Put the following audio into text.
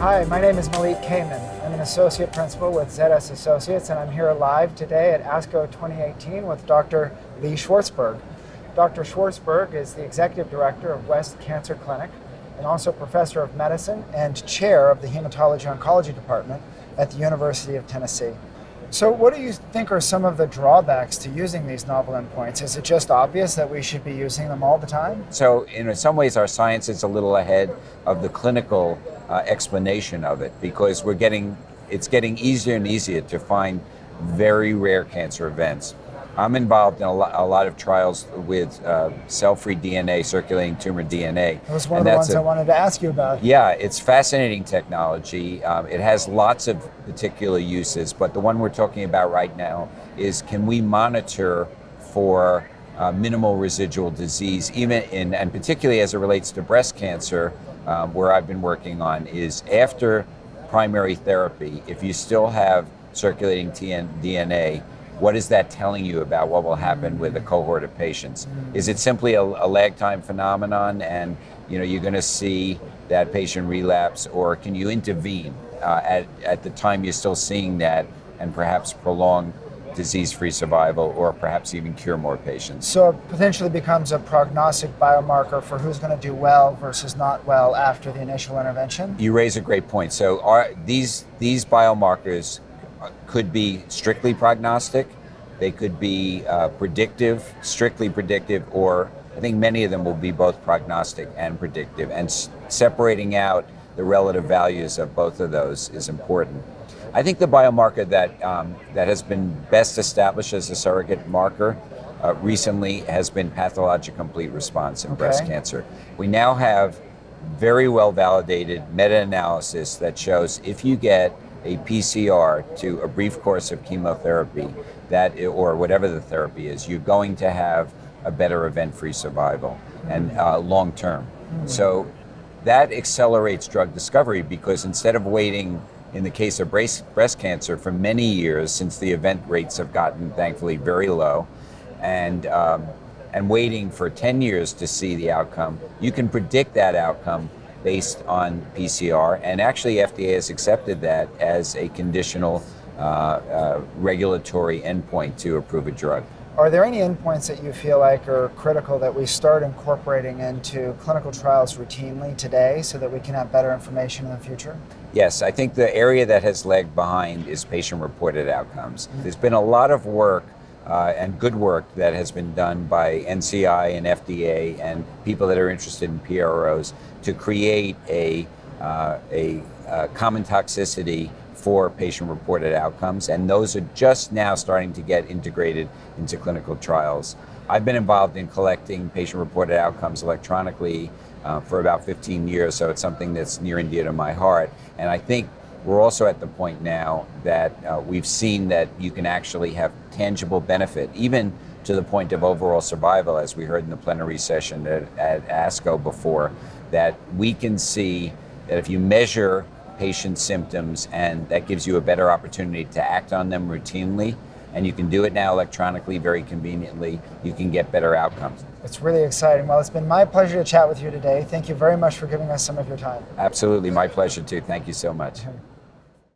Hi, my name is Malik Kaman. I'm an associate principal with ZS Associates, and I'm here live today at ASCO 2018 with Dr. Lee Schwartzberg. Dr. Schwartzberg is the executive director of West Cancer Clinic and also professor of medicine and chair of the Hematology Oncology department at the University of Tennessee. So what do you think are some of the drawbacks to using these novel endpoints? Is it just obvious that we should be using them all the time? So in some ways our science is a little ahead of the clinical explanation of it, because it's getting easier and easier to find very rare cancer events. I'm involved in a lot of trials with cell-free DNA, circulating tumor DNA. That was one of the ones I wanted to ask you about. Yeah, it's fascinating technology. It has lots of particular uses, but the one we're talking about right now is, can we monitor for minimal residual disease, and particularly as it relates to breast cancer, where I've been working on, is after primary therapy, if you still have circulating DNA, what is that telling you about what will happen with a cohort of patients? Is it simply a lag time phenomenon, and you're going to see that patient relapse, or can you intervene at the time you're still seeing that and perhaps prolong disease-free survival, or perhaps even cure more patients? So it potentially becomes a prognostic biomarker for who's going to do well versus not well after the initial intervention? You raise a great point. So these biomarkers could be strictly prognostic, they could be predictive, strictly predictive, or I think many of them will be both prognostic and predictive, and separating out the relative values of both of those is important. I think the biomarker that has been best established as a surrogate marker recently has been pathologic complete response in breast cancer. We now have very well validated meta-analysis that shows if you get a PCR to a brief course of chemotherapy, or whatever the therapy is, you're going to have a better event-free survival and long-term. So that accelerates drug discovery, because instead of waiting, in the case of breast cancer, for many years, since the event rates have gotten, thankfully, very low, and waiting for 10 years to see the outcome, you can predict that outcome based on PCR, and actually FDA has accepted that as a conditional regulatory endpoint to approve a drug. Are there any endpoints that you feel like are critical that we start incorporating into clinical trials routinely today so that we can have better information in the future? Yes, I think the area that has lagged behind is patient-reported outcomes. There's been a lot of work and good work that has been done by NCI and FDA and people that are interested in PROs to create a common toxicity for patient-reported outcomes, and those are just now starting to get integrated into clinical trials. I've been involved in collecting patient-reported outcomes electronically for about 15 years, so it's something that's near and dear to my heart. And I think we're also at the point now that we've seen that you can actually have tangible benefit, even to the point of overall survival, as we heard in the plenary session at ASCO before, that we can see that if you measure patient symptoms, and that gives you a better opportunity to act on them routinely, and you can do it now electronically very conveniently, you can get better outcomes. It's really exciting. Well, it's been my pleasure to chat with you today. Thank you very much for giving us some of your time. Absolutely, my pleasure too. Thank you so much.